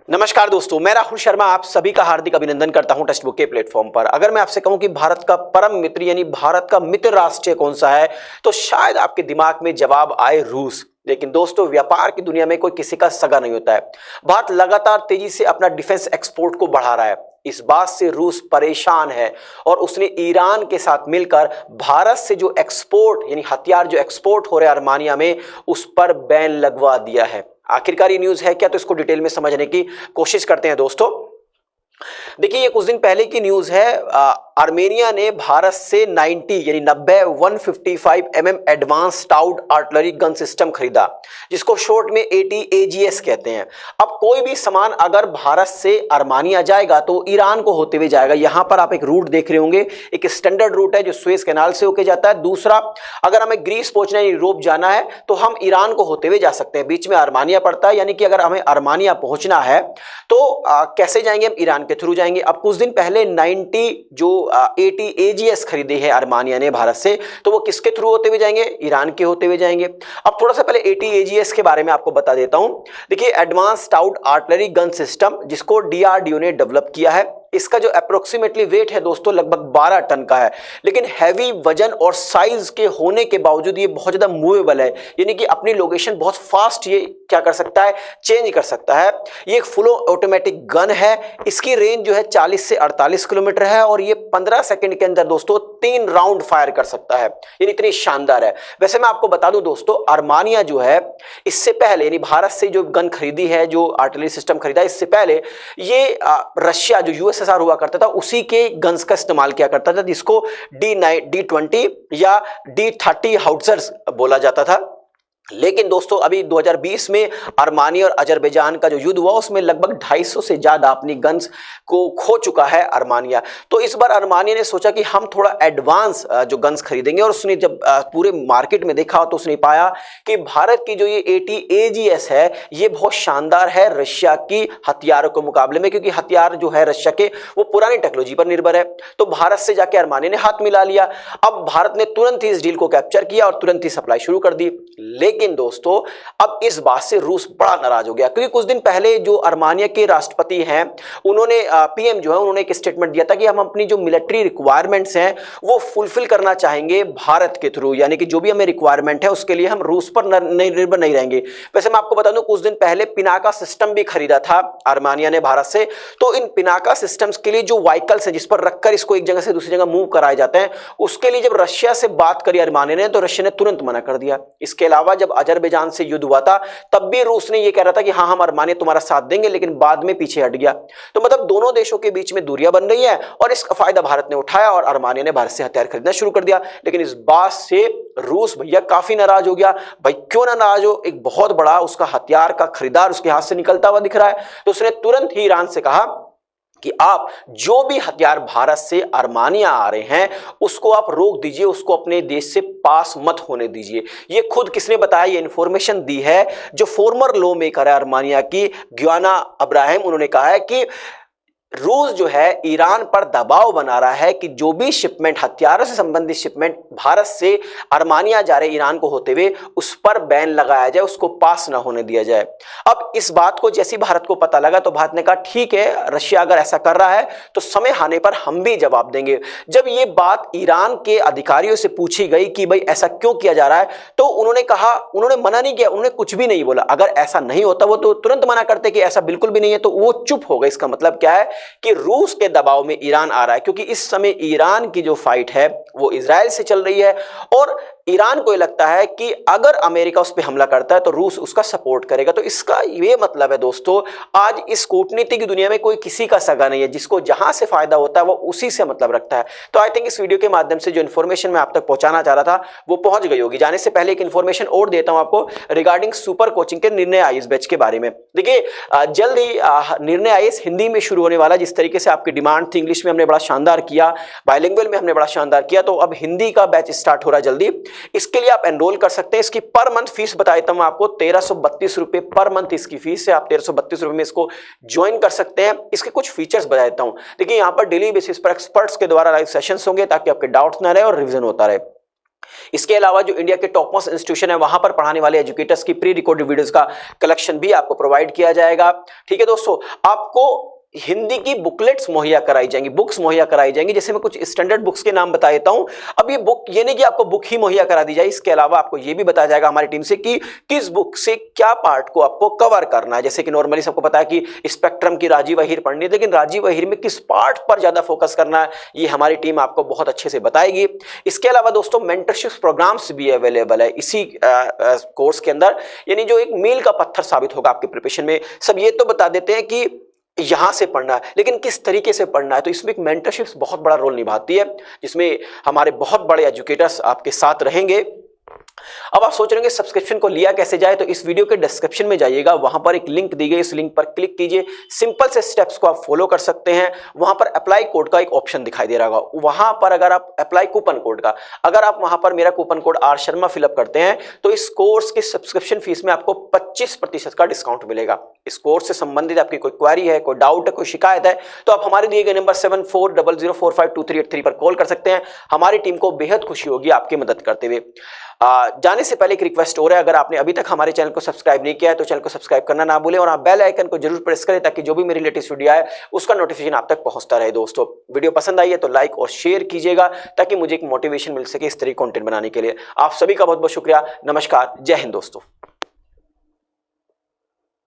नमस्कार दोस्तों, मैं राहुल शर्मा आप सभी का हार्दिक अभिनंदन करता हूं टेक्स्ट बुक के प्लेटफॉर्म पर। अगर मैं आपसे कहूं कि भारत का परम मित्र यानी भारत का मित्र राष्ट्र कौन सा है, तो शायद आपके दिमाग में जवाब आए रूस। लेकिन दोस्तों, व्यापार की दुनिया में कोई किसी का सगा नहीं होता है। भारत लगातार तेजी से अपना डिफेंस एक्सपोर्ट को बढ़ा रहा है। इस बात से रूस परेशान है और उसने ईरान के साथ मिलकर भारत से जो एक्सपोर्ट यानी हथियार जो एक्सपोर्ट हो रहे हैं आर्मेनिया में, उस पर बैन लगवा दिया है। आखिरकार ये न्यूज़ है क्या, तो इसको डिटेल में समझने की कोशिश करते हैं दोस्तों। देखिए, ये कुछ दिन पहले की न्यूज़ है। आर्मेनिया ने भारत से 90 यानी 155 mm advance towed artillery gun system खरीदा, जिसको शॉर्ट में ATAGS कहते हैं। अब कोई भी सामान अगर भारत से आर्मेनिया जाएगा तो ईरान को होते हुए जाएगा। यहां पर आप एक रूट देख रहे होंगे, एक स्टैंडर्ड रूट है जो सुएज कैनाल से होकर जाता है। दूसरा, अगर हमें ग्रीस पहुंचना है, यूरोप जाना है, तो हम ईरान को होते हुए जा सकते हैं। बीच में आर्मेनिया पड़ता है, यानी कि अगर हमें आर्मेनिया पहुंचना है तो कैसे जाएंगे, हम ईरान के थ्रू जाएंगे। अब कुछ दिन पहले 90 जो ATAGS खरीदे हैं आर्मेनिया ने भारत से, तो वो किसके थ्रू होते हुए जाएंगे, ईरान के होते हुए जाएंगे। अब थोड़ा सा पहले ATAGS के बारे में आपको बता देता हूं। देखिए, advance towed artillery gun system, जिसको DRDO ने डेवलप किया है। इसका जो अप्रोक्सीमेटली वेट है दोस्तों, लगभग 12 टन का है। लेकिन हैवी वजन और साइज के होने के बावजूद ये बहुत ज्यादा मूवेबल है, यानी कि अपनी लोकेशन बहुत फास्ट ये क्या कर सकता है, चेंज कर सकता है। ये एक फुल ऑटोमेटिक गन है। इसकी रेंज जो है 40 से 48 किलोमीटर है और ये 15 सेकंड के अंदर दोस्तों 3 राउंड फायर कर सकता है। ये इतनी शानदार है। वैसे मैं आपको बता दूं दोस्तों, आर्मेनिया जो है इससे पहले यानी भारत से जो गन खरीदी है, जो आर्टिलरी सिस्टम खरीदा, इससे पहले ये रशिया जो USSR हुआ करता था, उसी के गन्स का इस्तेमाल किया करता था, जिसको D20 या D30 हाउट्जर्स बोला जाता था। लेकिन दोस्तों, अभी 2020 में आर्मेनिया और अजरबैजान का जो युद्ध हुआ, उसमें लगभग 250 से ज्यादा अपनी गन्स को खो चुका है आर्मेनिया। तो इस बार आर्मेनिया ने सोचा कि हम थोड़ा एडवांस जो गन्स खरीदेंगे, और उसने जब पूरे मार्केट में देखा तो उसने पाया कि भारत की जो ये ATAGS है, ये बहुत शानदार है रशिया की हथियारों के मुकाबले में, क्योंकि हथियार जो है रशिया के वो पुरानी टेक्नोलॉजी पर निर्भर है। तो भारत से जाके आर्मेनिया ने हाथ मिला लिया। अब भारत ने तुरंत ही इस डील को कैप्चर किया और तुरंत ही सप्लाई शुरू कर दी। लेकिन दोस्तों, अब इस बात से रूस बड़ा नाराज हो गया, क्योंकि कुछ दिन पहले जो आर्मेनिया के राष्ट्रपति हैं, उन्होंने PM जो है, उन्होंने एक स्टेटमेंट दिया था कि हम अपनी जो मिलिट्री रिक्वायरमेंट्स हैं वो फुलफिल करना चाहेंगे भारत के थ्रू, यानी कि जो भी हमें रिक्वायरमेंट है उसके लिए हम रूस पर निर्भर नहीं रहेंगे। वैसे मैं आपको बता दूं, कुछ दिन पहले पिनाका सिस्टम भी खरीदा था आर्मेनिया ने भारत से। तो इन पिनाका सिस्टम्स के लिए जो व्हीकल्स है, जिस पर रखकर इसको एक जगह से दूसरी जगह मूव कराए जाते हैं, उसके लिए जब रशिया से बात करी आर्मेनिया ने, तो रशिया ने तुरंत मना कर दिया। इसके अलावा जब अजरबैजान से युद्ध हुआ था, तब भी रूस ने यह कह रहा था कि हाँ, हम आर्मेनिया तुम्हारा साथ देंगे, लेकिन बाद में पीछे हट गया। तो मतलब दोनों देशों के बीच में दूरियां बन रही है और इसका फायदा भारत ने उठाया और आर्मेनिया ने भारत से हथियार खरीदना शुरू कर दिया। लेकिन इस बात से रूस भैया काफी नाराज हो गया। भाई क्यों ना नाराज हो, एक बहुत बड़ा उसका हथियार का खरीदार उसके हाथ से निकलता हुआ दिख रहा है। तो उसने तुरंत ही ईरान से कहा कि आप जो भी हथियार भारत से आर्मेनिया आ रहे हैं उसको आप रोक दीजिए, उसको अपने देश से पास मत होने दीजिए। ये खुद किसने बताया, ये इंफॉर्मेशन दी है जो फॉर्मर लॉ मेकर है आर्मेनिया की, ग्याना अब्राहिम। उन्होंने कहा है कि रूस जो है ईरान पर दबाव बना रहा है कि जो भी शिपमेंट, हथियारों से संबंधित शिपमेंट भारत से आर्मेनिया जा रहे ईरान को होते हुए, उस पर बैन लगाया जाए, उसको पास ना होने दिया जाए। अब इस बात को जैसे भारत को पता लगा तो भारत ने कहा ठीक है, रशिया अगर ऐसा कर रहा है तो समय आने पर हम भी जवाब देंगे। जब ये बात ईरान के अधिकारियों से पूछी गई कि भाई ऐसा क्यों किया जा रहा है, तो उन्होंने कहा, उन्होंने मना नहीं किया, उन्होंने कुछ भी नहीं बोला। अगर ऐसा नहीं होता वो तो तुरंत मना करते कि ऐसा बिल्कुल भी नहीं है, तो वो चुप हो गए। इसका मतलब क्या है कि रूस के दबाव में ईरान आ रहा है, क्योंकि इस समय ईरान की जो फाइट है वो इजराइल से चल रही है और ईरान को यह लगता है कि अगर अमेरिका उस पर हमला करता है तो रूस उसका सपोर्ट करेगा। तो इसका ये मतलब है दोस्तों, आज इस कूटनीति की दुनिया में कोई किसी का सगा नहीं है, जिसको जहां से फायदा होता है वो उसी से मतलब रखता है। तो आई थिंक इस वीडियो के माध्यम से जो इन्फॉर्मेशन मैं आप तक पहुंचाना चाह रहा था वो पहुंच गई होगी। जाने से पहले एक इन्फॉर्मेशन और देता हूं आपको रिगार्डिंग सुपर कोचिंग के निर्णय आईएएस बैच के बारे में। देखिए, जल्द ही निर्णय आईएएस हिंदी में शुरू होने वाला। जिस तरीके से आपकी डिमांड थी, इंग्लिश में हमने बड़ा शानदार किया, बाइलिंगुअल में हमने बड़ा शानदार किया, तो अब हिंदी का बैच स्टार्ट हो रहा है जल्दी। इसके लिए आप एनरोल कर सकते हैं। इसकी पर मंथ फीस बता देता हूं आपको, 1332 रुपए पर मंथ इसकी फीस है। आप 1332 रुपए में इसको ज्वाइन कर सकते हैं। इसके कुछ फीचर्स बता देता हूं। देखिए, यहां पर डेली बेसिस पर एक्सपर्ट्स के द्वारा लाइव सेशंस होंगे ताकि आपके डाउट्स ना रहे और रिवीजन होता रहे। इसके अलावा जो इंडिया के टॉप मोस्ट इंस्टीट्यूशन है वहां पर पढ़ाने वाले एजुकेटर्स की प्री रिकॉर्डेड वीडियोस का कलेक्शन भी आपको प्रोवाइड किया जाएगा। ठीक है दोस्तों, आपको हिंदी की बुकलेट्स मुहैया कराई जाएंगी, बुक्स मुहैया कराई जाएंगी। जैसे मैं कुछ स्टैंडर्ड बुक्स के नाम बता देता हूं। अब ये बुक ये नहीं कि आपको बुक ही मुहैया करा दी जाए, इसके अलावा आपको ये भी बताया जाएगा हमारी टीम से कि किस बुक से क्या पार्ट को आपको कवर करना है। जैसे कि नॉर्मली सबको पता है कि स्पेक्ट्रम की राजीव अहीर पढ़नी है, लेकिन राजीव अहीर में किस पार्ट पर ज्यादा फोकस करना है ये हमारी टीम आपको बहुत अच्छे से बताएगी। इसके अलावा दोस्तों मेंटरशिप प्रोग्राम्स भी अवेलेबल है इसी कोर्स के अंदर, यानी जो एक मील का पत्थर साबित होगा आपके प्रिपरेशन में। सब ये तो बता देते हैं कि यहां से पढ़ना है, लेकिन किस तरीके से पढ़ना है, तो इसमें एक मेंटरशिप बहुत बड़ा रोल निभाती है, जिसमें हमारे बहुत बड़े एजुकेटर्स आपके साथ रहेंगे। अब आप सोच रहे होंगे सब्सक्रिप्शन को लिया कैसे जाए, तो इस वीडियो के डिस्क्रिप्शन में जाइएगा, वहां पर एक लिंक दी गई, इस लिंक पर क्लिक कीजिए। सिंपल से स्टेप्स को आप फॉलो कर सकते हैं। वहां पर अप्लाई कोड का एक ऑप्शन दिखाई दे रहा होगा, वहां पर अगर आप अप्लाई कूपन कोड का, अगर आप वहां पर मेरा coupon code R Sharma fill up करते हैं तो इस कोर्स की सब्सक्रिप्शन फीस में आपको 25% का डिस्काउंट मिलेगा। इस कोर्स से संबंधित आपकी कोई क्वेरी है, कोई डाउट है, कोई शिकायत है, तो आप हमारे दिए गए नंबर 7400452383 पर कॉल कर सकते हैं। हमारी टीम को बेहद खुशी होगी आपकी मदद करते हुए। जाने से पहले एक रिक्वेस्ट हो रहा है, अगर आपने अभी तक हमारे चैनल को सब्सक्राइब नहीं किया है तो चैनल को सब्सक्राइब करना ना भूलें, और आप बेल आइकन को जरूर प्रेस करें ताकि जो भी मेरी लेटेस्ट वीडियो आए उसका नोटिफिकेशन आप तक पहुंचता रहे। दोस्तों वीडियो पसंद आई है तो लाइक और शेयर कीजिएगा ताकि मुझे एक मोटिवेशन मिल सके इस तरह कंटेंट बनाने के लिए। आप सभी का बहुत बहुत शुक्रिया। नमस्कार, जय हिंद दोस्तों।